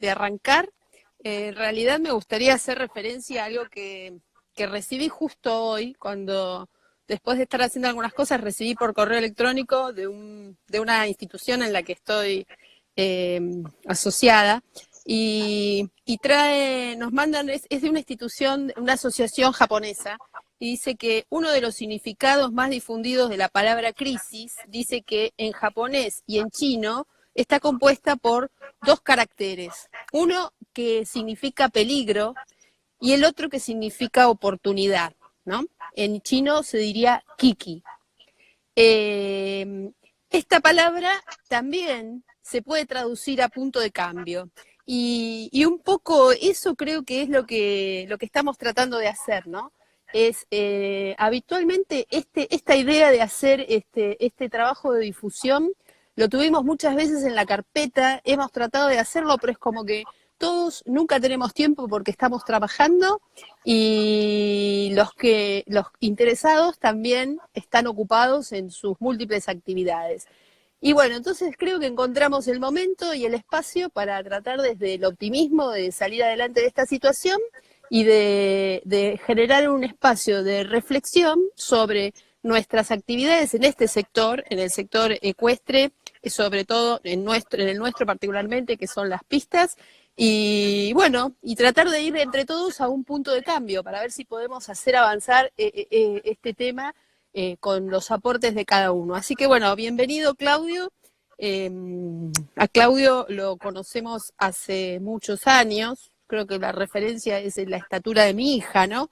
de arrancar, en realidad me gustaría hacer referencia a algo que recibí justo hoy, cuando después de estar haciendo algunas cosas, recibí por correo electrónico de una institución en la que estoy asociada, y nos mandan, es de una institución, una asociación japonesa, y dice que uno de los significados más difundidos de la palabra crisis, dice que en japonés y en chino está compuesta por dos caracteres, uno que significa peligro y el otro que significa oportunidad, ¿no? En chino se diría kiki. Eh, Esta palabra también se puede traducir a punto de cambio. Y un poco eso creo que es lo que estamos tratando de hacer, ¿no? Es habitualmente esta idea de hacer este trabajo de difusión, lo tuvimos muchas veces en la carpeta, hemos tratado de hacerlo, pero es como que todos nunca tenemos tiempo porque estamos trabajando, y los interesados también están ocupados en sus múltiples actividades. Y bueno, entonces creo que encontramos el momento y el espacio para tratar desde el optimismo de salir adelante de esta situación y de generar un espacio de reflexión sobre nuestras actividades en este sector, en el sector ecuestre, sobre todo en el nuestro particularmente, que son las pistas, y bueno, y tratar de ir entre todos a un punto de cambio para ver si podemos hacer avanzar este tema con los aportes de cada uno. Así que bueno, bienvenido Claudio. Eh, a Claudio lo conocemos hace muchos años, creo que la referencia es en la estatura de mi hija, ¿no?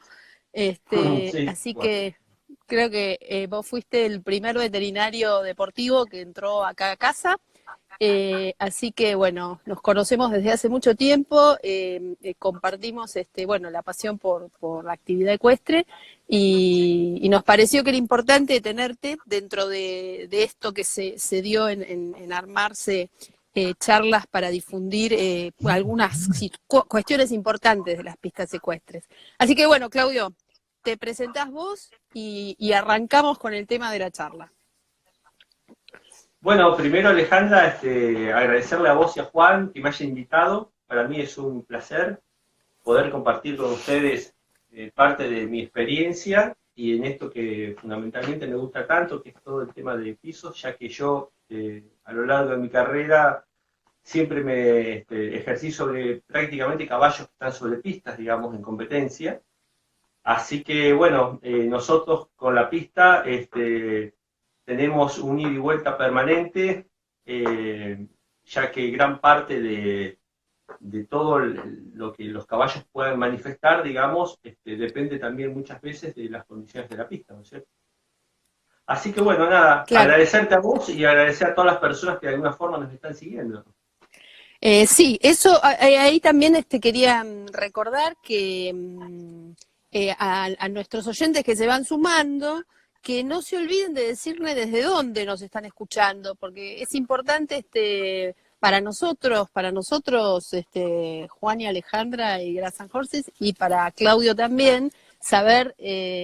Sí, Así bueno. que creo que vos fuiste el primer veterinario deportivo que entró acá a casa. Así que bueno, nos conocemos desde hace mucho tiempo, compartimos bueno, la pasión por la actividad ecuestre, y nos pareció que era importante tenerte dentro de esto que se dio en armarse charlas para difundir algunas cuestiones importantes de las pistas ecuestres. Así que bueno, Claudio, te presentás vos y arrancamos con el tema de la charla. Bueno, primero Alejandra, agradecerle a vos y a Juan que me hayan invitado. Para mí es un placer poder compartir con ustedes parte de mi experiencia y en esto que fundamentalmente me gusta tanto, que es todo el tema de pisos, ya que yo a lo largo de mi carrera siempre me ejercí sobre prácticamente caballos que están sobre pistas, digamos, en competencia. Así que bueno, nosotros con la pista tenemos un ida y vuelta permanente, ya que gran parte de todo lo que los caballos puedan manifestar, digamos, depende también muchas veces de las condiciones de la pista, ¿no es cierto? Así que bueno, nada, Claro. agradecerte a vos y agradecer a todas las personas que de alguna forma nos están siguiendo. Sí, eso ahí también quería recordar que a nuestros oyentes que se van sumando, que no se olviden de decirle desde dónde nos están escuchando, porque es importante para nosotros, Juan y Alejandra y Grasan Horses, y para Claudio también, saber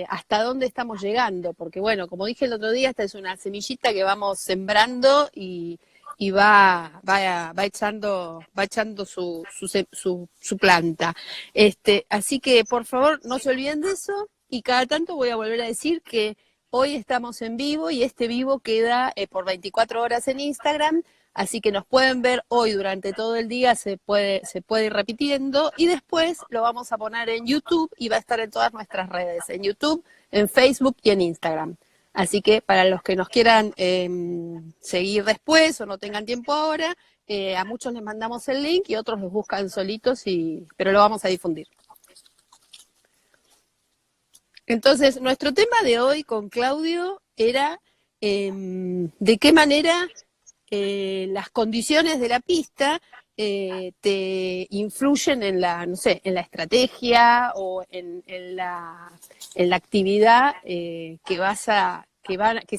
hasta dónde estamos llegando, porque bueno, como dije el otro día, esta es una semillita que vamos sembrando y va echando su planta. Así que por favor no se olviden de eso, y cada tanto voy a volver a decir que hoy estamos en vivo y este vivo queda por 24 horas en Instagram, así que nos pueden ver hoy durante todo el día, se puede ir repitiendo, y después lo vamos a poner en YouTube y va a estar en todas nuestras redes, en YouTube, en Facebook y en Instagram. Así que para los que nos quieran seguir después o no tengan tiempo ahora, a muchos les mandamos el link y otros los buscan solitos, pero lo vamos a difundir. Entonces, nuestro tema de hoy con Claudio era de qué manera las condiciones de la pista te influyen en la, no sé, en la estrategia o en la actividad que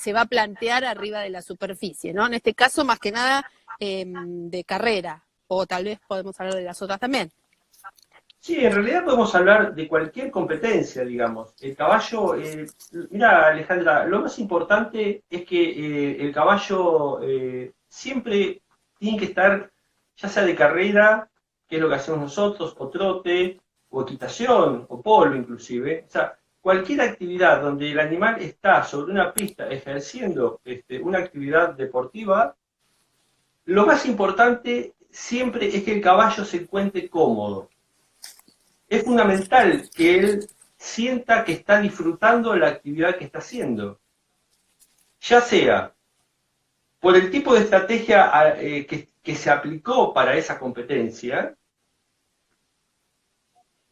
se va a plantear arriba de la superficie, ¿no? En este caso, más que nada, de carrera, o tal vez podemos hablar de las otras también. Sí, en realidad podemos hablar de cualquier competencia, digamos. El caballo, mira Alejandra, lo más importante es que el caballo siempre tiene que estar, ya sea de carrera que es lo que hacemos nosotros, o trote, o equitación, o polo inclusive. O sea, cualquier actividad donde el animal está sobre una pista ejerciendo una actividad deportiva, lo más importante siempre es que el caballo se encuentre cómodo. Es fundamental que él sienta que está disfrutando la actividad que está haciendo. Ya sea por el tipo de estrategia que se aplicó para esa competencia,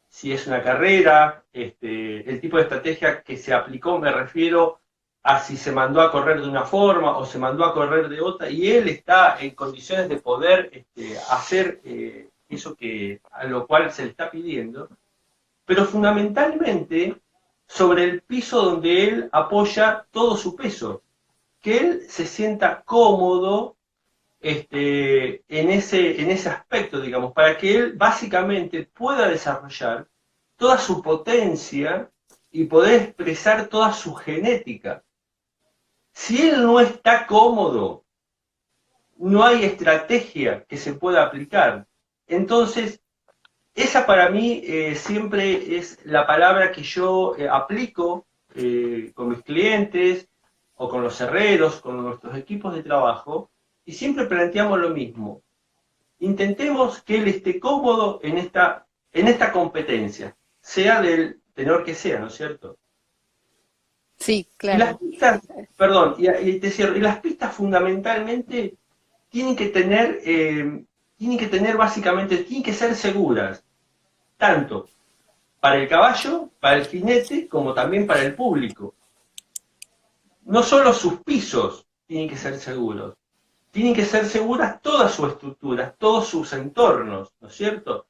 si es una carrera, el tipo de estrategia que se aplicó, me refiero a si se mandó a correr de una forma o se mandó a correr de otra, y él está en condiciones de poder hacer eso a lo cual se le está pidiendo, pero fundamentalmente sobre el piso donde él apoya todo su peso, que él se sienta cómodo en ese aspecto, digamos, para que él básicamente pueda desarrollar toda su potencia y poder expresar toda su genética. Si él no está cómodo, no hay estrategia que se pueda aplicar. Entonces, esa para mí siempre es la palabra que yo aplico con mis clientes o con los herreros, con nuestros equipos de trabajo, y siempre planteamos lo mismo. Intentemos que él esté cómodo en esta competencia, sea del tenor que sea, ¿no es cierto? Sí, Y las claro. pistas, perdón, y te cierro, y las pistas fundamentalmente tienen que tener básicamente, tienen que ser seguras, tanto para el caballo, para el jinete, como también para el público. No solo sus pisos tienen que ser seguros, tienen que ser seguras todas sus estructuras, todos sus entornos, ¿no es cierto?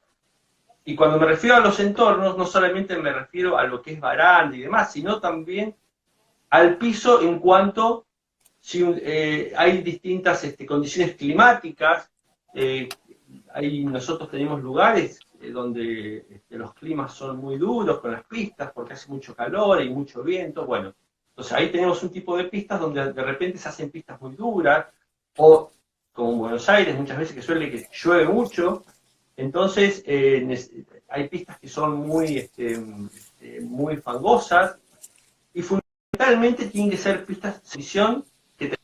Y cuando me refiero a los entornos, no solamente me refiero a lo que es baranda y demás, sino también al piso en cuanto si hay distintas condiciones climáticas. Nosotros tenemos lugares donde los climas son muy duros con las pistas porque hace mucho calor y mucho viento. Bueno, entonces ahí tenemos un tipo de pistas donde de repente se hacen pistas muy duras, o como en Buenos Aires muchas veces que llueve mucho. Entonces hay pistas que son muy fangosas, y fundamentalmente tienen que ser pistas de visión que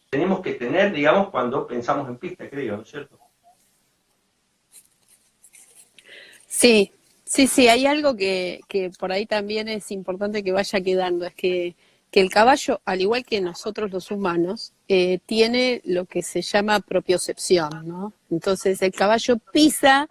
tenemos que tener, digamos, cuando pensamos en pista, creo, ¿no es cierto? Sí, sí, sí, hay algo que por ahí también es importante que vaya quedando, es que el caballo, al igual que nosotros los humanos, tiene lo que se llama propiocepción, ¿no? Entonces el caballo pisa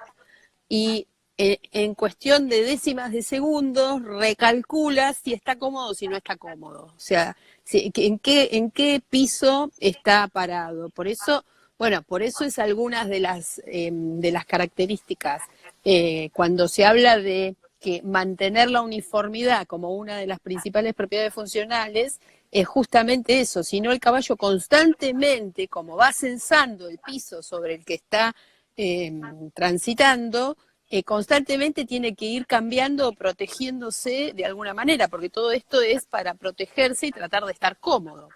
y en cuestión de décimas de segundos recalcula si está cómodo o si no está cómodo. O sea, en qué piso está parado. Por eso, bueno, por eso es algunas de las características. Cuando se habla de que mantener la uniformidad como una de las principales propiedades funcionales, es justamente eso. Si no, el caballo constantemente, como va censando el piso sobre el que está transitando, constantemente tiene que ir cambiando o protegiéndose de alguna manera, porque todo esto es para protegerse y tratar de estar cómodo.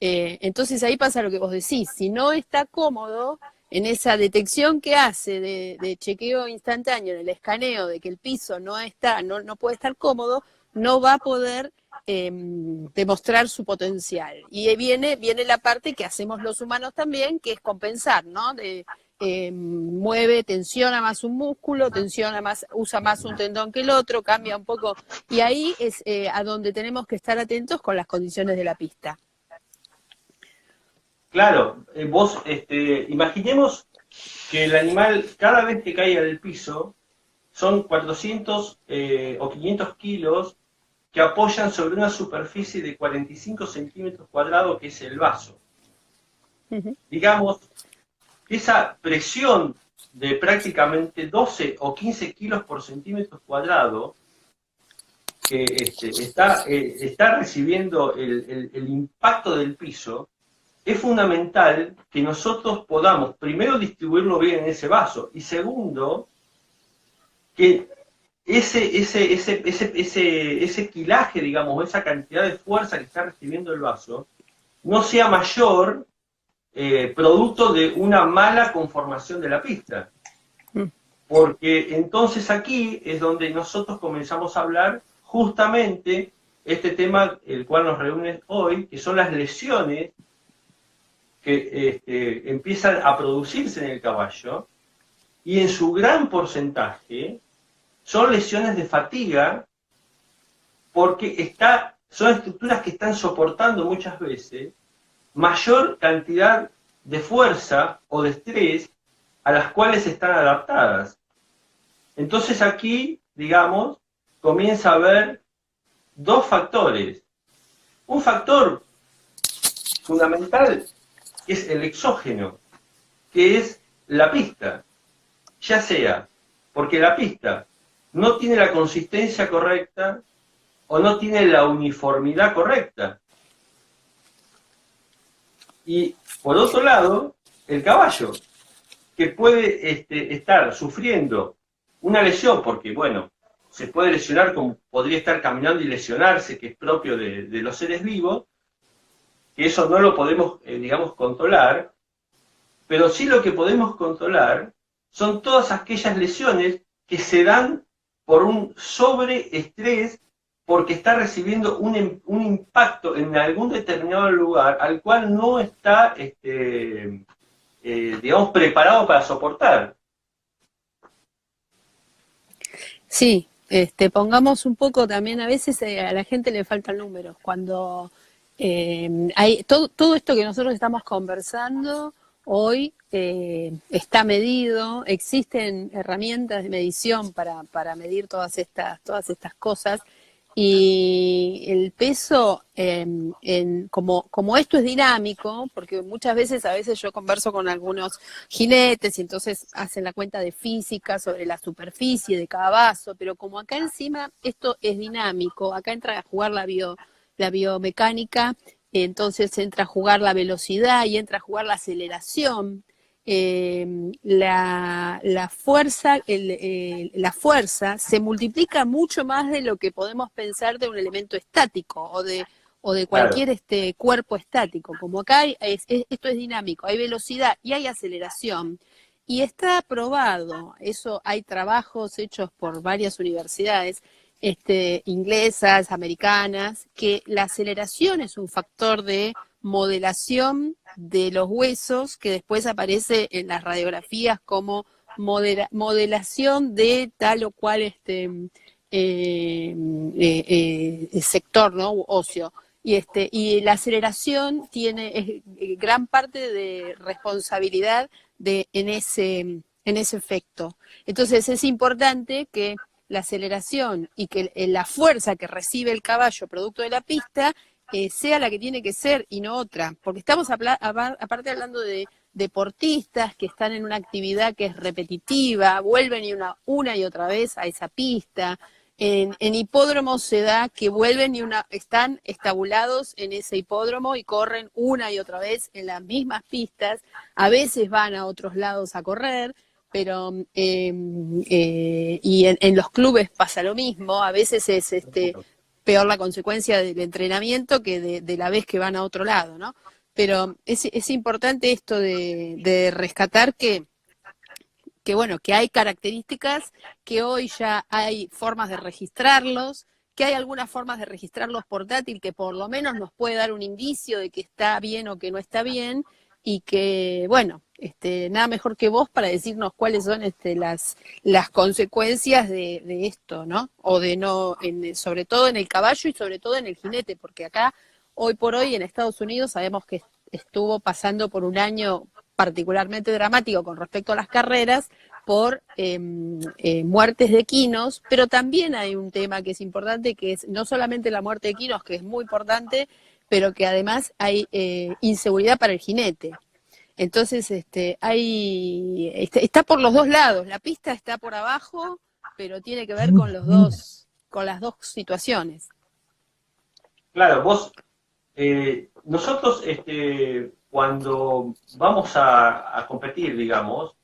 Entonces ahí pasa lo que vos decís, si no está cómodo en esa detección que hace de chequeo instantáneo, en el escaneo de que el piso no puede estar cómodo, no va a poder demostrar su potencial. Y viene la parte que hacemos los humanos también, que es compensar, ¿no? Tensiona más un músculo, usa más un tendón que el otro, cambia un poco. Y ahí es a donde tenemos que estar atentos con las condiciones de la pista. Claro, vos imaginemos que el animal, cada vez que caiga del piso, son 400 o 500 kilos que apoyan sobre una superficie de 45 centímetros cuadrados, que es el vaso. Digamos, esa presión de prácticamente 12 o 15 kilos por centímetro cuadrado que está recibiendo el impacto del piso, es fundamental que nosotros podamos, primero, distribuirlo bien en ese vaso, y segundo, que ese quilaje, digamos, esa cantidad de fuerza que está recibiendo el vaso, no sea mayor producto de una mala conformación de la pista. porque entonces aquí es donde nosotros comenzamos a hablar justamente este tema, el cual nos reúne hoy, que son las lesiones que empiezan a producirse en el caballo, y en su gran porcentaje son lesiones de fatiga, porque son estructuras que están soportando muchas veces mayor cantidad de fuerza o de estrés a las cuales están adaptadas. Entonces aquí, digamos, comienza a haber dos factores. Un factor fundamental que es el exógeno, que es la pista, ya sea porque la pista no tiene la consistencia correcta o no tiene la uniformidad correcta. Y por otro lado, el caballo, que puede estar sufriendo una lesión, porque bueno, se puede lesionar como podría estar caminando y lesionarse, que es propio de los seres vivos, que eso no lo podemos, digamos, controlar, pero sí lo que podemos controlar son todas aquellas lesiones que se dan por un sobreestrés, porque está recibiendo un impacto en algún determinado lugar al cual no está, digamos, preparado para soportar. Sí, pongamos un poco también, a veces a la gente le faltan números, cuando hay todo esto que nosotros estamos conversando hoy está medido, existen herramientas de medición para medir todas estas cosas, y el peso, como esto es dinámico, porque muchas veces, a veces yo converso con algunos jinetes y entonces hacen la cuenta de física sobre la superficie de cada vaso, pero como acá encima esto es dinámico, acá entra a jugar la biomecánica, entonces entra a jugar la velocidad y entra a jugar la aceleración. La fuerza se multiplica mucho más de lo que podemos pensar de un elemento estático o de Claro. cualquier cuerpo estático. Como acá esto es dinámico, hay velocidad y hay aceleración. Y está probado, eso hay trabajos hechos por varias universidades inglesas, americanas, que la aceleración es un factor de modelación de los huesos que después aparece en las radiografías como modelación de tal o cual sector, ¿no? Óseo. Y la aceleración tiene gran parte de responsabilidad en ese efecto. Entonces es importante que la aceleración y que la fuerza que recibe el caballo producto de la pista sea la que tiene que ser y no otra, porque estamos aparte hablando de deportistas que están en una actividad que es repetitiva, vuelven una y otra vez a esa pista. En hipódromos se da que vuelven están estabulados en ese hipódromo y corren una y otra vez en las mismas pistas, a veces van a otros lados a correr, pero y en los clubes pasa lo mismo, a veces es peor la consecuencia del entrenamiento que de la vez que van a otro lado, ¿no? Pero es importante esto de rescatar bueno, que hay características, que hoy ya hay formas de registrarlos, que hay algunas formas de registrarlos portátil que por lo menos nos puede dar un indicio de que está bien o que no está bien, y que, bueno, nada mejor que vos para decirnos cuáles son las consecuencias de esto, ¿no? O de no, sobre todo en el caballo y sobre todo en el jinete, porque acá, hoy por hoy, en Estados Unidos, sabemos que estuvo pasando por un año particularmente dramático con respecto a las carreras, por muertes de equinos, pero también hay un tema que es importante, que es no solamente la muerte de equinos, que es muy importante, pero que además hay inseguridad para el jinete. Entonces, está por los dos lados, la pista está por abajo, pero tiene que ver con con las dos situaciones. Claro, nosotros cuando vamos a competir, digamos,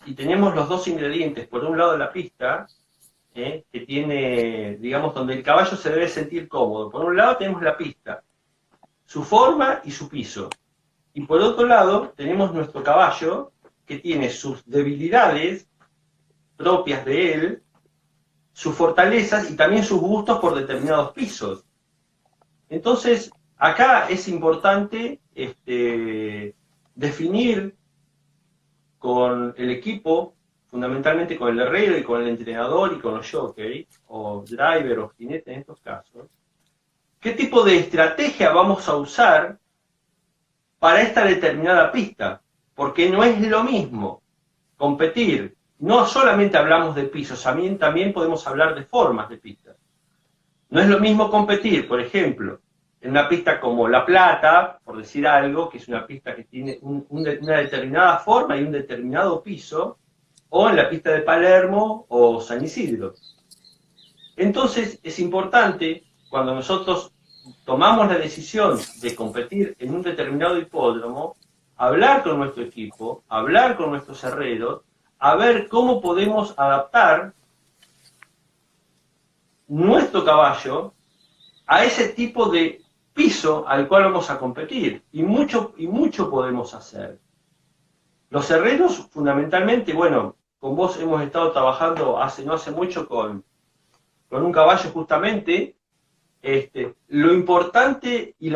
y tenemos los dos ingredientes, por un lado la pista, que tiene, digamos, donde el caballo se debe sentir cómodo. Por un lado tenemos la pista, su forma y su piso. Y por otro lado tenemos nuestro caballo, que tiene sus debilidades propias de él, sus fortalezas y también sus gustos por determinados pisos. Entonces, acá es importante definir con el equipo, fundamentalmente con el herrero y con el entrenador y con los jockeys, o driver o jinete en estos casos, qué tipo de estrategia vamos a usar para esta determinada pista, porque no es lo mismo competir. No solamente hablamos de pisos, también podemos hablar de formas de pistas. No es lo mismo competir, por ejemplo, en una pista como La Plata, por decir algo, que es una pista que tiene una determinada forma y un determinado piso, o en la pista de Palermo o San Isidro. Entonces, es importante, cuando nosotros tomamos la decisión de competir en un determinado hipódromo, hablar con nuestro equipo, hablar con nuestros herreros, a ver cómo podemos adaptar nuestro caballo a ese tipo de piso al cual vamos a competir. Y mucho podemos hacer. Los herreros, fundamentalmente, bueno, con vos hemos estado trabajando no hace mucho con un caballo justamente. Lo importante y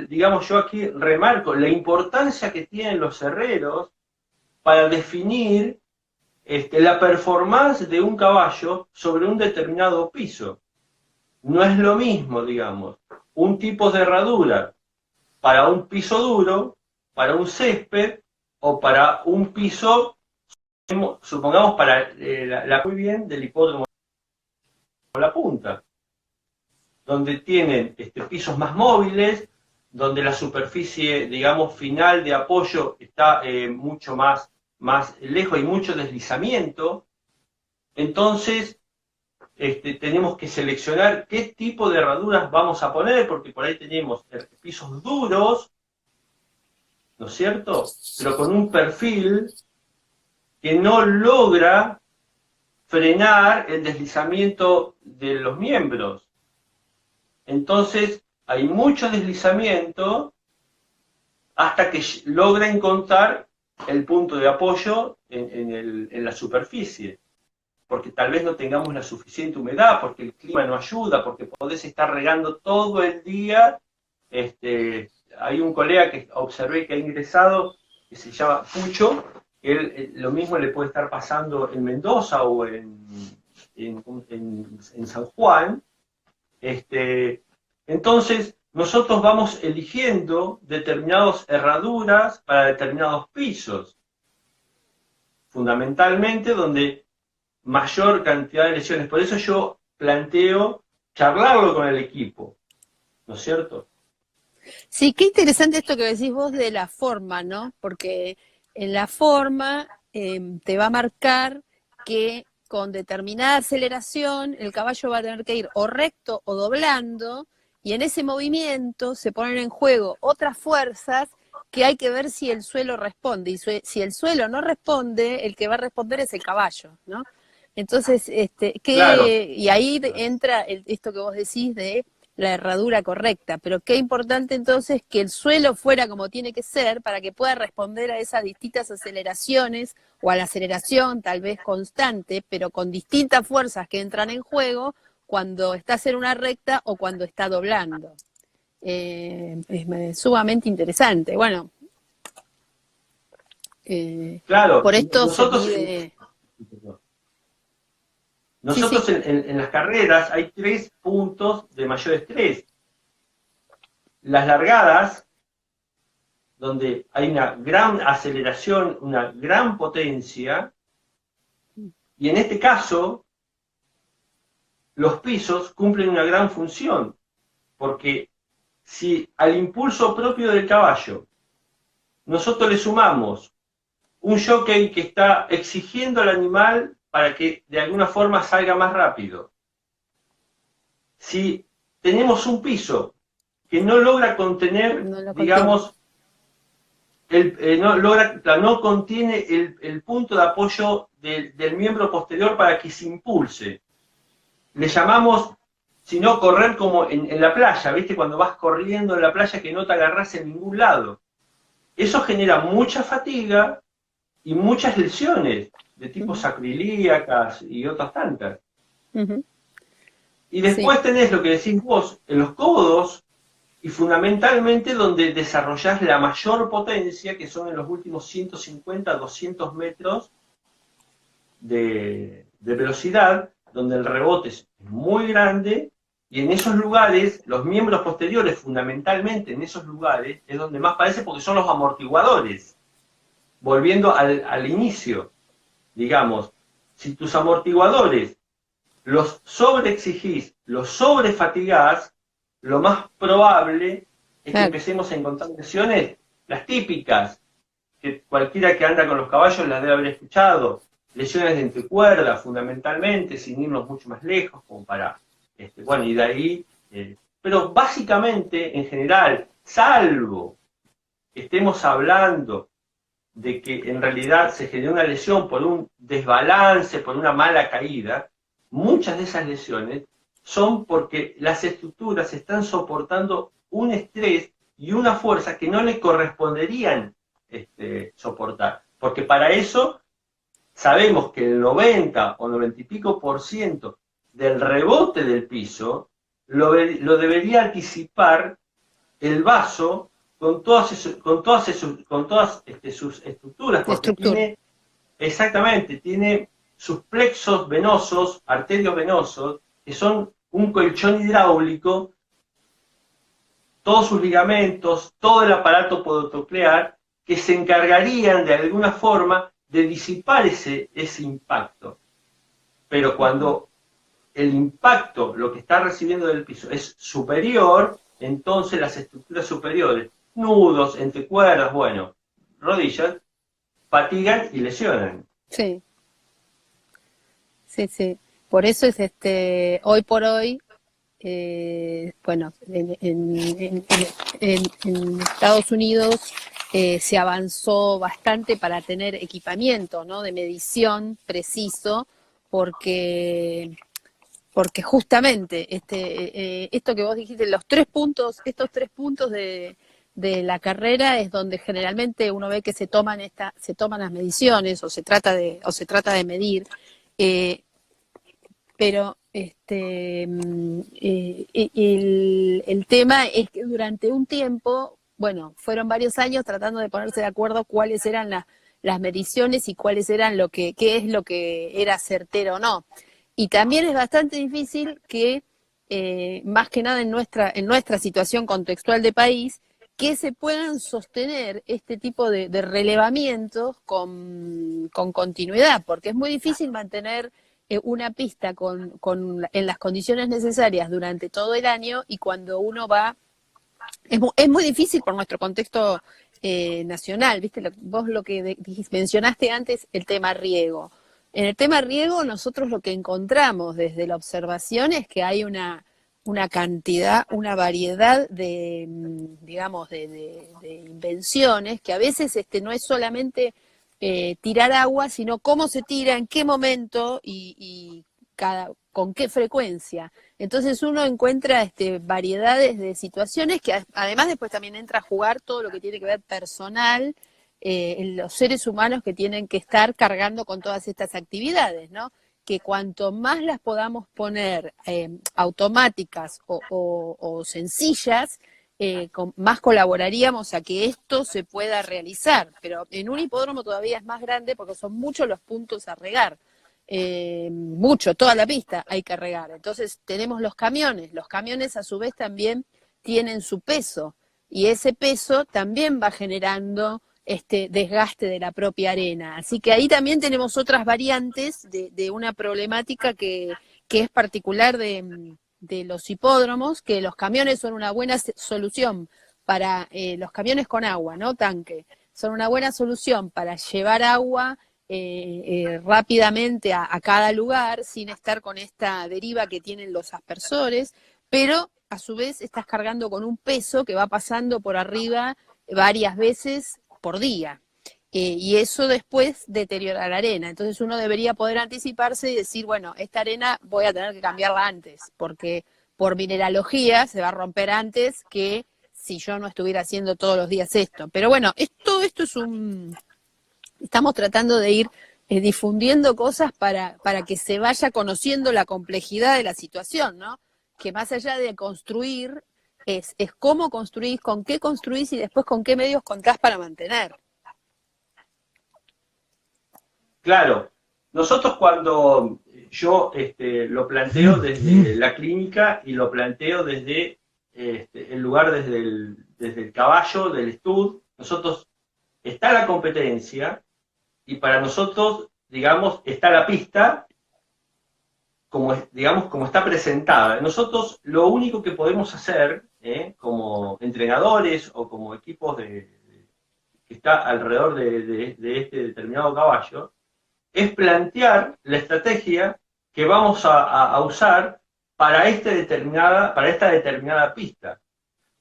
digamos, yo aquí remarco la importancia que tienen los herreros para definir la performance de un caballo sobre un determinado piso. No es lo mismo, digamos, un tipo de herradura para un piso duro, para un césped o para un piso, supongamos, para muy bien del hipódromo La Punta, donde tienen pisos más móviles, donde la superficie, digamos, final de apoyo está mucho más lejos y mucho deslizamiento. Entonces, tenemos que seleccionar qué tipo de herraduras vamos a poner, porque por ahí tenemos pisos duros, ¿no es cierto? Pero con un perfil que no logra frenar el deslizamiento de los miembros. Entonces, hay mucho deslizamiento hasta que logra encontrar el punto de apoyo en la superficie. Porque tal vez no tengamos la suficiente humedad, porque el clima no ayuda, porque podés estar regando todo el día. Hay un colega que observé que ha ingresado, que se llama Pucho, él lo mismo le puede estar pasando en Mendoza o en San Juan. Entonces, nosotros vamos eligiendo determinadas herraduras para determinados pisos, fundamentalmente donde mayor cantidad de lesiones. Por eso yo planteo charlarlo con el equipo, ¿no es cierto? Sí, qué interesante esto que decís vos de la forma, ¿no? Porque en la forma te va a marcar que con determinada aceleración el caballo va a tener que ir o recto o doblando, y en ese movimiento se ponen en juego otras fuerzas que hay que ver si el suelo responde, y si el suelo no responde, el que va a responder es el caballo, ¿no? Entonces, Claro. y ahí entra esto que vos decís de la herradura correcta, pero qué importante entonces que el suelo fuera como tiene que ser para que pueda responder a esas distintas aceleraciones, o a la aceleración tal vez constante, pero con distintas fuerzas que entran en juego cuando estás en una recta o cuando está doblando. Es sumamente interesante. Bueno, Claro, por esto nosotros, se mide... nosotros Sí, sí. en las carreras hay 3 puntos de mayor estrés. Las largadas, donde hay una gran aceleración, una gran potencia, y en este caso, los pisos cumplen una gran función, porque si al impulso propio del caballo nosotros le sumamos un jockey que está exigiendo al animal para que de alguna forma salga más rápido, si tenemos un piso que no logra contener, No lo contiene. digamos, no contiene el punto de apoyo del miembro posterior para que se impulse. Le llamamos, si no, correr como en la playa, ¿viste? Cuando vas corriendo en la playa que no te agarrás en ningún lado. Eso genera mucha fatiga y muchas lesiones. de tipo sacrilíacas y otras tantas. Ujú. Y Sí, después tenés lo que decís vos, en los codos, y fundamentalmente donde desarrollás la mayor potencia, que son en los últimos 150, 200 metros de velocidad, donde el rebote es muy grande, y en esos lugares, los miembros posteriores, fundamentalmente en esos lugares, es donde más parece porque son los amortiguadores. Volviendo al inicio, digamos, si tus amortiguadores los sobreexigís, los sobrefatigás, lo más probable es que claro. empecemos a encontrar lesiones, las típicas, que cualquiera que anda con los caballos las debe haber escuchado, lesiones de entrecuerda fundamentalmente, sin irnos mucho más lejos, como para, bueno, y de ahí, pero básicamente, en general, salvo que estemos hablando de que en realidad se generó una lesión por un desbalance, por una mala caída, muchas de esas lesiones son porque las estructuras están soportando un estrés y una fuerza que no le corresponderían soportar. Porque para eso sabemos que el 90 o 90 y pico por ciento del rebote del piso lo debería anticipar el vaso con todas sus estructuras, De porque estructura. tiene sus plexos venosos, arterios venosos, que son un colchón hidráulico, todos sus ligamentos, todo el aparato podotoclear, que se encargarían de alguna forma de disipar ese impacto. Pero cuando el impacto, lo que está recibiendo del piso, es superior, entonces las estructuras superiores, nudos, entrecuerdas, bueno, rodillas, fatigan y lesionan. Sí, sí, sí. Por eso es hoy por hoy, bueno, en Estados Unidos se avanzó bastante para tener equipamiento, ¿no? De medición preciso, porque porque justamente esto que vos dijiste, estos 3 puntos de la carrera es donde generalmente uno ve que se toman las mediciones o se trata de medir, eh, pero el tema es que durante un tiempo, bueno, fueron varios años tratando de ponerse de acuerdo cuáles eran las mediciones y cuáles eran qué es lo que era certero o no. Y también es bastante difícil que, más que nada en nuestra situación contextual de país, que se puedan sostener este tipo de relevamientos con continuidad, porque es muy difícil mantener una pista en las condiciones necesarias durante todo el año y cuando uno va, es muy difícil por nuestro contexto nacional, ¿viste? Vos lo que mencionaste antes, el tema riego. En el tema riego, nosotros lo que encontramos desde la observación es que hay una cantidad, una variedad de, digamos, de invenciones que a veces no es solamente tirar agua, sino cómo se tira, en qué momento y con qué frecuencia. Entonces uno encuentra variedades de situaciones que además después también entra a jugar todo lo que tiene que ver personal, en los seres humanos que tienen que estar cargando con todas estas actividades, ¿no? Que cuanto más las podamos poner automáticas o sencillas, más colaboraríamos a que esto se pueda realizar. Pero en un hipódromo todavía es más grande porque son muchos los puntos a regar. Mucho, toda la pista hay que regar. Entonces tenemos los camiones a su vez también tienen su peso y ese peso también va generando este desgaste de la propia arena. Así que ahí también tenemos otras variantes de una problemática que es particular de los hipódromos, que los camiones son una buena solución para los camiones con agua, ¿no? Tanque, son una buena solución para llevar agua rápidamente a cada lugar sin estar con esta deriva que tienen los aspersores, pero a su vez estás cargando con un peso que va pasando por arriba varias veces por día. Y eso después deteriora la arena. Entonces uno debería poder anticiparse y decir, bueno, esta arena voy a tener que cambiarla antes, porque por mineralogía se va a romper antes que si yo no estuviera haciendo todos los días esto. Pero bueno, todo esto estamos tratando de ir difundiendo cosas para que se vaya conociendo la complejidad de la situación, ¿no? Que más allá de construir, es cómo construís, con qué construís y después con qué medios contás para mantener. Claro, nosotros cuando yo lo planteo desde la clínica y lo planteo desde el lugar, desde el caballo, del estudio, nosotros está la competencia y para nosotros, digamos, está la pista como, digamos, como está presentada. Nosotros lo único que podemos hacer, como entrenadores o como equipos que está alrededor de este determinado caballo, es plantear la estrategia que vamos a usar para esta determinada pista.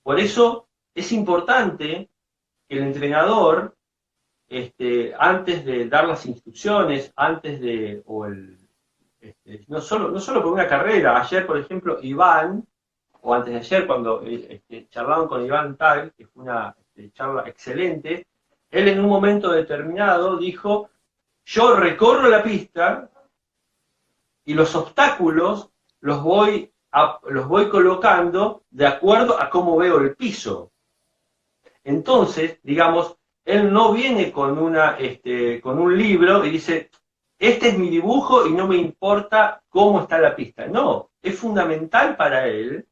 Por eso es importante que el entrenador, antes de dar las instrucciones, antes de, no solo por una carrera, ayer por ejemplo Iván, o antes de ayer cuando charlaban con Iván Tag, que fue una charla excelente, él en un momento determinado dijo: yo recorro la pista y los obstáculos los voy colocando de acuerdo a cómo veo el piso. Entonces, digamos, él no viene con un libro y dice: este es mi dibujo y no me importa cómo está la pista. No, es fundamental para él,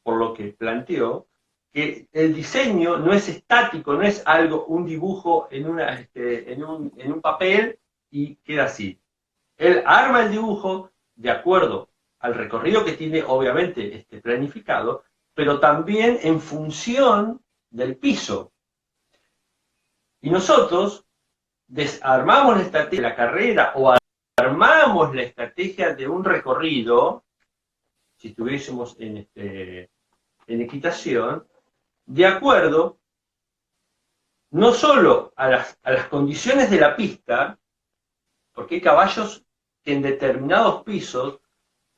por lo que planteó, que el diseño no es estático, no es un dibujo en un papel y queda así. Él arma el dibujo de acuerdo al recorrido que tiene, obviamente, planificado, pero también en función del piso. Y nosotros desarmamos la estrategia de la carrera o armamos la estrategia de un recorrido, si estuviésemos en equitación, de acuerdo no solo a las condiciones de la pista, porque hay caballos que en determinados pisos,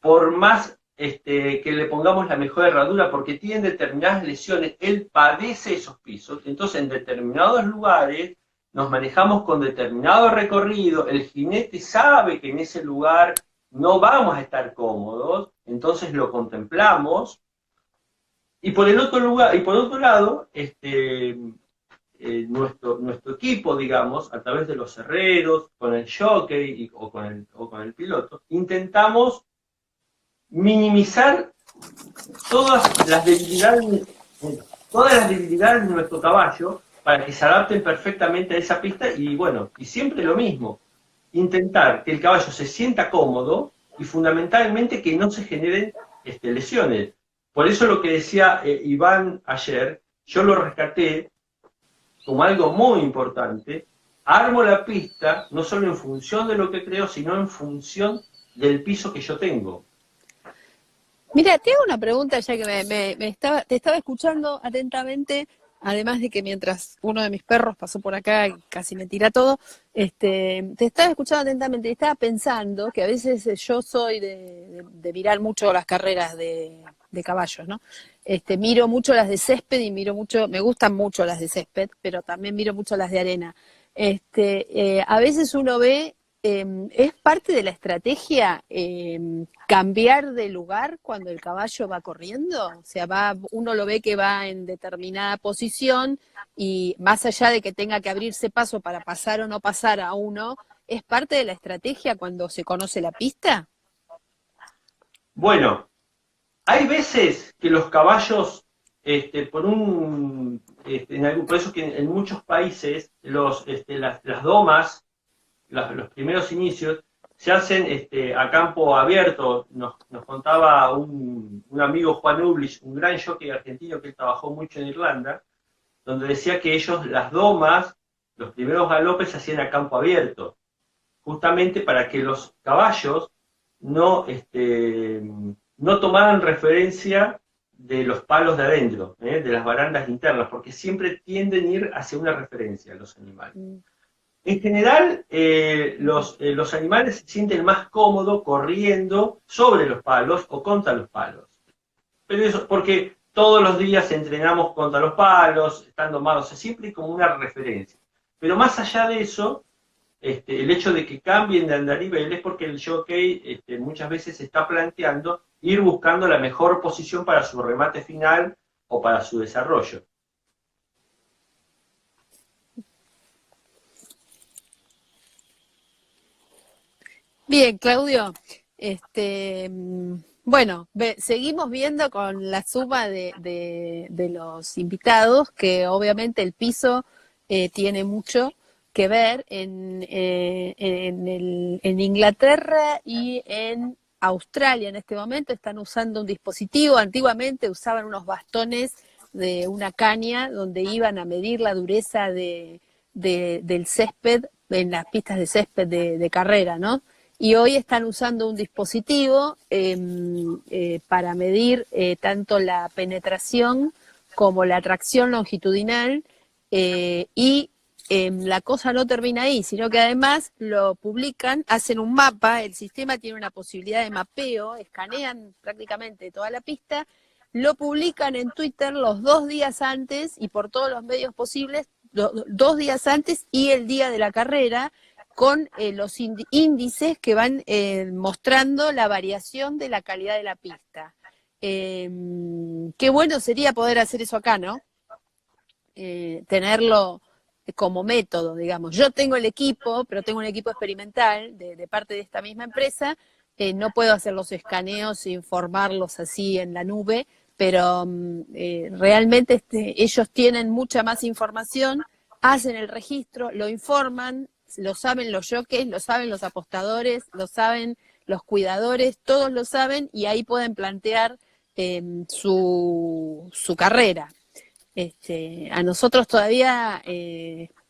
por más que le pongamos la mejor herradura, porque tienen determinadas lesiones, él padece esos pisos, entonces en determinados lugares nos manejamos con determinado recorrido, el jinete sabe que en ese lugar no vamos a estar cómodos, entonces lo contemplamos, y por otro lado, nuestro equipo, digamos, a través de los herreros, con el jockey o con el piloto, intentamos minimizar todas las debilidades de nuestro caballo para que se adapten perfectamente a esa pista y bueno, y siempre lo mismo, intentar que el caballo se sienta cómodo y fundamentalmente que no se generen lesiones. Por eso lo que decía Iván ayer, yo lo rescaté como algo muy importante. Armo la pista no solo en función de lo que creo, sino en función del piso que yo tengo. Mira, te hago una pregunta ya que te estaba escuchando atentamente, además de que mientras uno de mis perros pasó por acá y casi me tira todo, te estaba escuchando atentamente y estaba pensando que a veces yo soy de mirar mucho las carreras de caballos, ¿no? Miro mucho las de césped y me gustan mucho las de césped, pero también miro mucho las de arena. A veces uno ve, es parte de la estrategia cambiar de lugar cuando el caballo va corriendo, o sea, uno lo ve que va en determinada posición y más allá de que tenga que abrirse paso para pasar o no pasar a uno, ¿es parte de la estrategia cuando se conoce la pista? Bueno, hay veces que los caballos, por eso que en muchos países las domas, los primeros inicios, se hacen a campo abierto. Nos contaba un amigo, Juan Ublich, un gran jockey argentino que trabajó mucho en Irlanda, donde decía que ellos las domas, los primeros galopes se hacían a campo abierto, justamente para que los caballos no tomaran referencia de los palos de adentro, de las barandas internas, porque siempre tienden a ir hacia una referencia los animales. En general, los animales se sienten más cómodos corriendo sobre los palos o contra los palos. Pero eso porque todos los días entrenamos contra los palos, están domados, siempre como una referencia. Pero más allá de eso, el hecho de que cambien de andarivel es porque el jockey muchas veces se está planteando ir buscando la mejor posición para su remate final o para su desarrollo. Bien, Claudio. Bueno, seguimos viendo con la suma de los invitados, que obviamente el piso tiene mucho que ver en Inglaterra y en Australia en este momento. Están usando un dispositivo. Antiguamente usaban unos bastones de una caña donde iban a medir la dureza del césped en las pistas de césped de carrera, ¿no? Y hoy están usando un dispositivo para medir tanto la penetración como la tracción longitudinal y la cosa no termina ahí, sino que además lo publican, hacen un mapa, el sistema tiene una posibilidad de mapeo, escanean prácticamente toda la pista, lo publican en Twitter los 2 días antes y por todos los medios posibles, 2 días antes y el día de la carrera, con los índices que van mostrando la variación de la calidad de la pista. Qué bueno sería poder hacer eso acá, ¿no? Tenerlo como método, digamos. Yo tengo el equipo, pero tengo un equipo experimental de parte de esta misma empresa. No puedo hacer los escaneos e informarlos así en la nube, pero realmente ellos tienen mucha más información, hacen el registro, lo informan, lo saben los jockeys, lo saben los apostadores, lo saben los cuidadores, todos lo saben y ahí pueden plantear su carrera. A nosotros todavía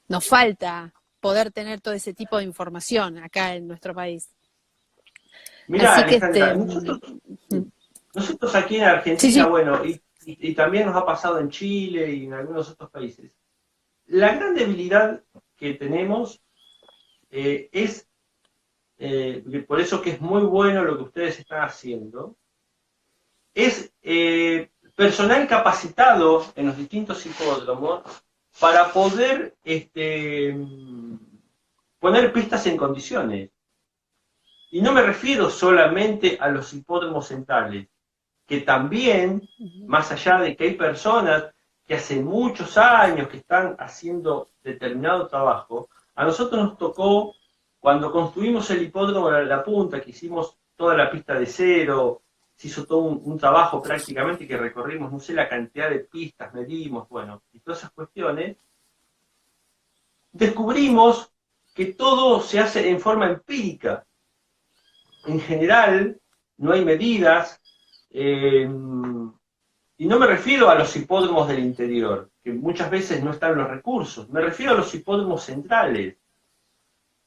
nos falta poder tener todo ese tipo de información acá en nuestro país. Mirá, así que Alejandra, nosotros aquí en Argentina, sí. Bueno, y también nos ha pasado en Chile y en algunos otros países, la gran debilidad que tenemos es, por eso que es muy bueno lo que ustedes están haciendo, es personal capacitado en los distintos hipódromos para poder poner pistas en condiciones. Y no me refiero solamente a los hipódromos centrales, que también, más allá de que hay personas que hace muchos años que están haciendo determinado trabajo, a nosotros nos tocó, cuando construimos el hipódromo de La Punta, que hicimos toda la pista de cero, se hizo todo un trabajo prácticamente que recorrimos, no sé la cantidad de pistas, medimos, bueno, y todas esas cuestiones, descubrimos que todo se hace en forma empírica. En general, no hay medidas, y no me refiero a los hipódromos del interior, que muchas veces no están los recursos, me refiero a los hipódromos centrales.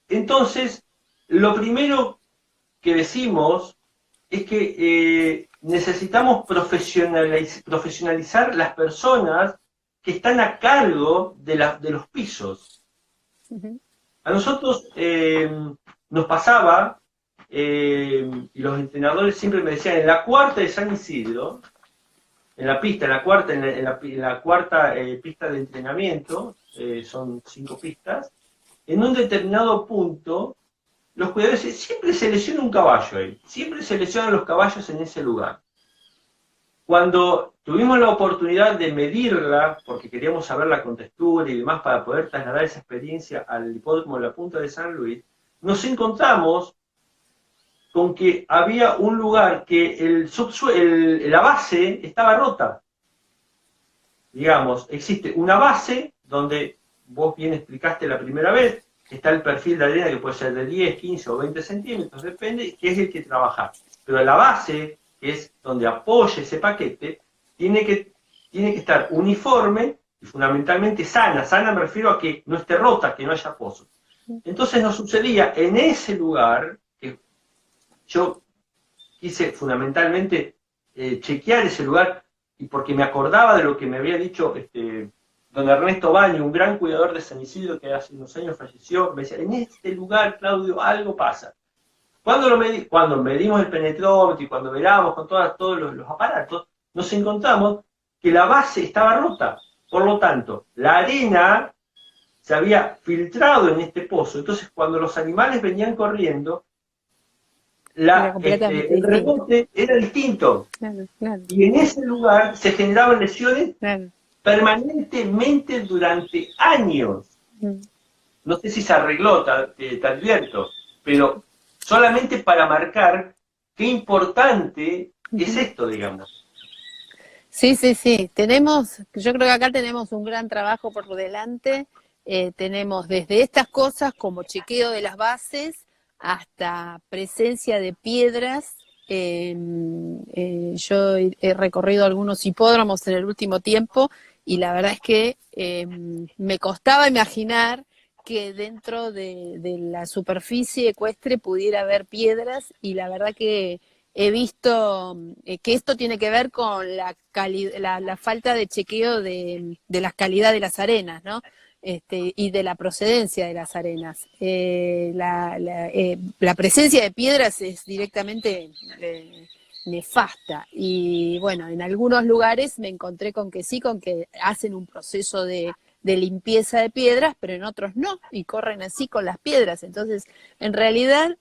Entonces, lo primero que decimos es que necesitamos profesionalizar las personas que están a cargo de los pisos. A nosotros nos pasaba, y los entrenadores siempre me decían, en la cuarta de San Isidro, en la pista, en la cuarta pista de entrenamiento, son 5 pistas, en un determinado punto, los cuidadores siempre se lesiona un caballo ahí, siempre se lesionan los caballos en ese lugar. Cuando tuvimos la oportunidad de medirla, porque queríamos saber la contextura y demás para poder trasladar esa experiencia al hipódromo de la Punta de San Luis, nos encontramos con que había un lugar que la base estaba rota. Digamos, existe una base donde vos bien explicaste la primera vez, está el perfil de arena que puede ser de 10, 15 o 20 centímetros, depende, que es el que trabajar. Pero la base, que es donde apoya ese paquete, tiene que estar uniforme y fundamentalmente sana. Sana me refiero a que no esté rota, que no haya pozos. Entonces nos sucedía en ese lugar, que yo quise fundamentalmente chequear ese lugar, y porque me acordaba de lo que me había dicho don Ernesto Baño, un gran cuidador de San Isidro que hace unos años falleció, me decía, en este lugar, Claudio, algo pasa. Cuando medimos el penetrómetro y cuando veramos con todos los aparatos, nos encontramos que la base estaba rota. Por lo tanto, la arena se había filtrado en este pozo. Entonces, cuando los animales venían corriendo, Era completamente el distinto. rebote era distinto. Claro, claro, Y en ese lugar se generaban lesiones claro. permanentemente durante años. Mm. No sé si se arregló, te advierto, pero solamente para marcar qué importante es esto, digamos. Sí, sí, sí. Yo creo que acá tenemos un gran trabajo por delante. Tenemos desde estas cosas como chequeo de las bases hasta presencia de piedras. Yo he recorrido algunos hipódromos en el último tiempo y la verdad es que me costaba imaginar que dentro de la superficie ecuestre pudiera haber piedras y la verdad que he visto que esto tiene que ver con la falta de chequeo de la calidad de las arenas, ¿no? Y de la procedencia de las arenas. La presencia de piedras es directamente nefasta. Y bueno, en algunos lugares me encontré con que sí, con que hacen un proceso de limpieza de piedras, pero en otros no, y corren así con las piedras. Entonces, en realidad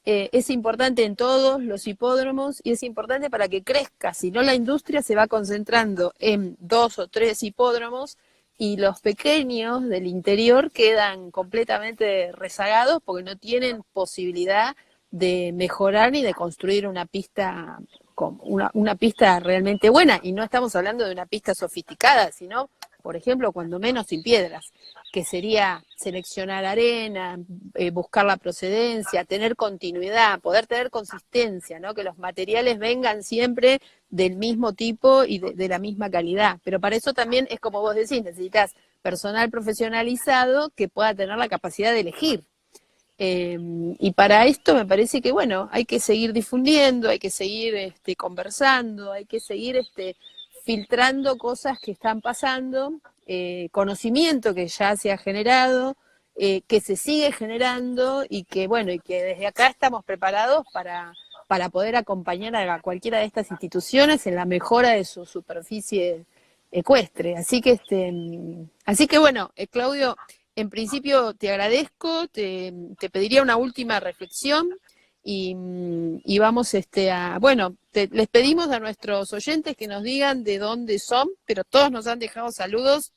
es importante en todos los hipódromos y es importante para que crezca, si no la industria se va concentrando en 2 o 3 hipódromos y los pequeños del interior quedan completamente rezagados porque no tienen posibilidad de mejorar ni de construir una pista una pista realmente buena, y no estamos hablando de una pista sofisticada, sino, por ejemplo, cuando menos sin piedras, que sería seleccionar arena, buscar la procedencia, tener continuidad, poder tener consistencia, ¿no? Que los materiales vengan siempre del mismo tipo y de la misma calidad. Pero para eso también es como vos decís, necesitas personal profesionalizado que pueda tener la capacidad de elegir. Y para esto me parece que, bueno, hay que seguir difundiendo, hay que seguir conversando, hay que seguir filtrando cosas que están pasando, conocimiento que ya se ha generado, que se sigue generando y que, bueno, y que desde acá estamos preparados para poder acompañar a cualquiera de estas instituciones en la mejora de su superficie ecuestre. Así que bueno, Claudio, en principio te agradezco, te pediría una última reflexión y vamos bueno, les pedimos a nuestros oyentes que nos digan de dónde son, pero todos nos han dejado saludos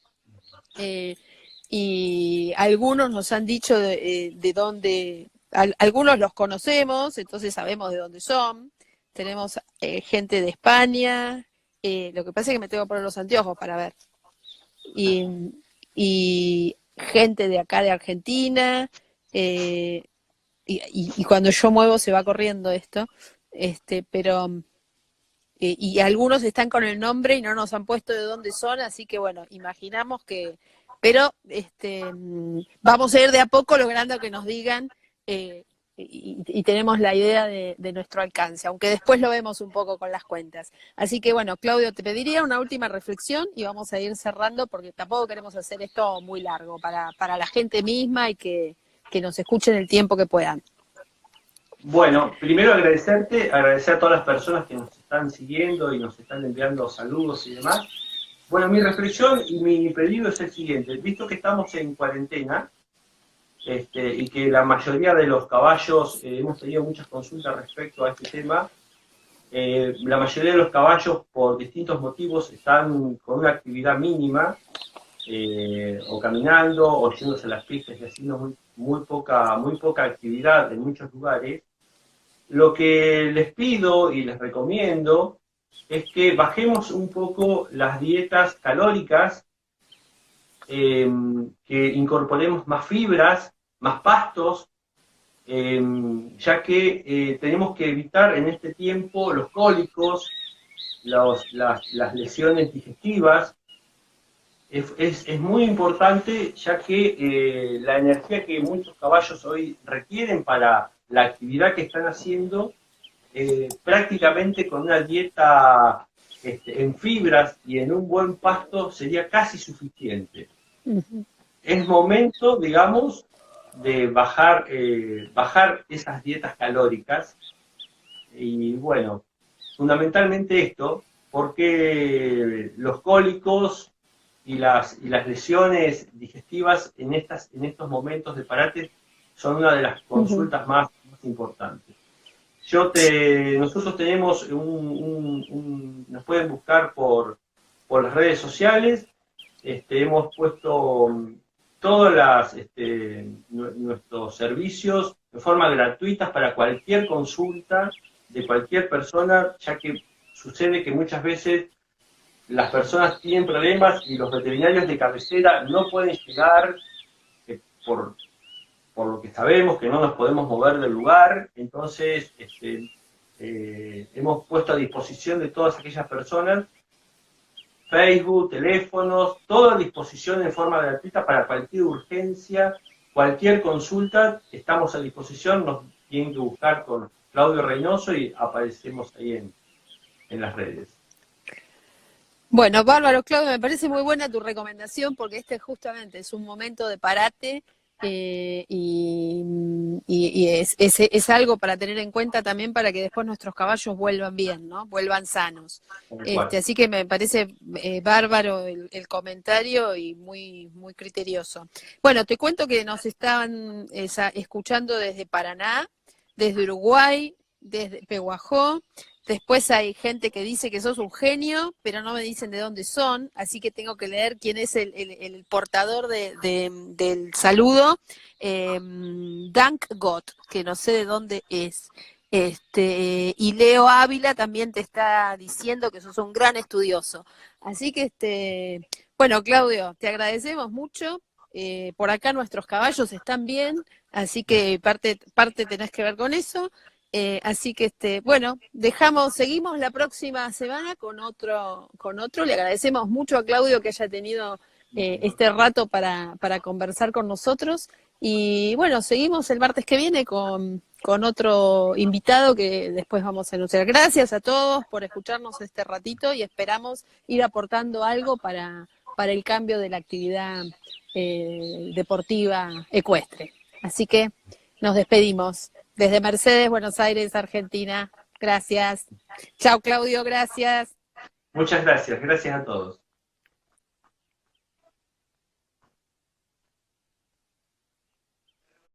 y algunos nos han dicho de dónde, algunos los conocemos, entonces sabemos de dónde son. Tenemos gente de España, lo que pasa es que me tengo que poner los anteojos para ver. Y gente de acá de Argentina, y cuando yo muevo se va corriendo esto, pero y algunos están con el nombre y no nos han puesto de dónde son, así que bueno, imaginamos que, pero vamos a ir de a poco logrando que nos digan y tenemos la idea de nuestro alcance, aunque después lo vemos un poco con las cuentas. Así que bueno, Claudio, te pediría una última reflexión y vamos a ir cerrando porque tampoco queremos hacer esto muy largo para la gente misma y que nos escuchen el tiempo que puedan. Bueno, primero agradecer a todas las personas que nos están siguiendo y nos están enviando saludos y demás. Bueno, mi reflexión y mi pedido es el siguiente. Visto que estamos en cuarentena y que la mayoría de los caballos, hemos tenido muchas consultas respecto a este tema, la mayoría de los caballos por distintos motivos están con una actividad mínima, o caminando, o yéndose a las pistas y haciendo muy poca actividad en muchos lugares. Lo que les pido y les recomiendo es que bajemos un poco las dietas calóricas, que incorporemos más fibras, más pastos, ya que tenemos que evitar en este tiempo los cólicos, las lesiones digestivas. Es muy importante, ya que la energía que muchos caballos hoy requieren para la actividad que están haciendo, prácticamente con una dieta en fibras y en un buen pasto sería casi suficiente. Es momento, digamos, de bajar esas dietas calóricas y bueno, fundamentalmente esto, porque los cólicos las lesiones digestivas en estos momentos de parate son una de las consultas más importantes. Nosotros tenemos nos pueden buscar por las redes sociales. Hemos puesto todos nuestros servicios de forma gratuita para cualquier consulta de cualquier persona, ya que sucede que muchas veces las personas tienen problemas y los veterinarios de cabecera no pueden llegar por lo que sabemos que no nos podemos mover del lugar. Entonces hemos puesto a disposición de todas aquellas personas Facebook, teléfonos, todo a disposición en forma gratuita para cualquier urgencia, cualquier consulta. Estamos a disposición, nos tienen que buscar con Claudio Reynoso y aparecemos ahí en las redes. Bueno, bárbaro, Claudio, me parece muy buena tu recomendación porque este justamente es un momento de parate y es algo para tener en cuenta también para que después nuestros caballos vuelvan bien, ¿no? Vuelvan sanos. Así que me parece bárbaro el comentario y muy, muy criterioso. Bueno, te cuento que nos estaban escuchando desde Paraná, desde Uruguay, desde Pehuajó. Después hay gente que dice que sos un genio, pero no me dicen de dónde son, así que tengo que leer quién es el portador del saludo. Dank Gott, que no sé de dónde es. Y Leo Ávila también te está diciendo que sos un gran estudioso. Así que, bueno, Claudio, te agradecemos mucho. Por acá nuestros caballos están bien, así que parte tenés que ver con eso. Así que bueno, seguimos la próxima semana con otro. Le agradecemos mucho a Claudio que haya tenido este rato para conversar con nosotros. Y bueno, seguimos el martes que viene con otro invitado que después vamos a anunciar. Gracias a todos por escucharnos este ratito y esperamos ir aportando algo para el cambio de la actividad deportiva ecuestre. Así que nos despedimos. Desde Mercedes, Buenos Aires, Argentina. Gracias. Chao, Claudio, gracias. Muchas gracias. Gracias a todos.